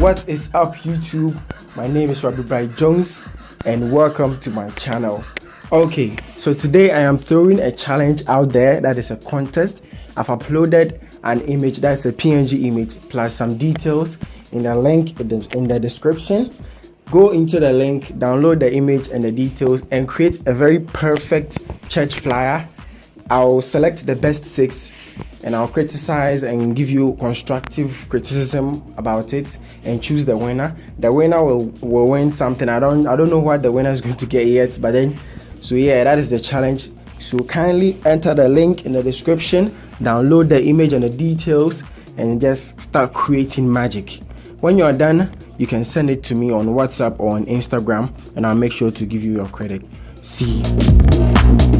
What is up, YouTube? My name is Robbie Bright Jones and welcome to my channel. Okay, so today I am throwing a challenge out there that is a contest. I've uploaded an image that's a PNG image plus some details in the link in the description. Go into the link, download the image and the details and create a very perfect church flyer. I'll select the best 6 and I'll criticize and give you constructive criticism about it and choose the winner. The winner will win something. I don't know what the winner is going to get yet, but then so yeah, that is the challenge. So kindly enter the link in the description, download the image and the details and just start creating magic. When you're done, you can send it to me on WhatsApp or on Instagram and I'll make sure to give you your credit. See you.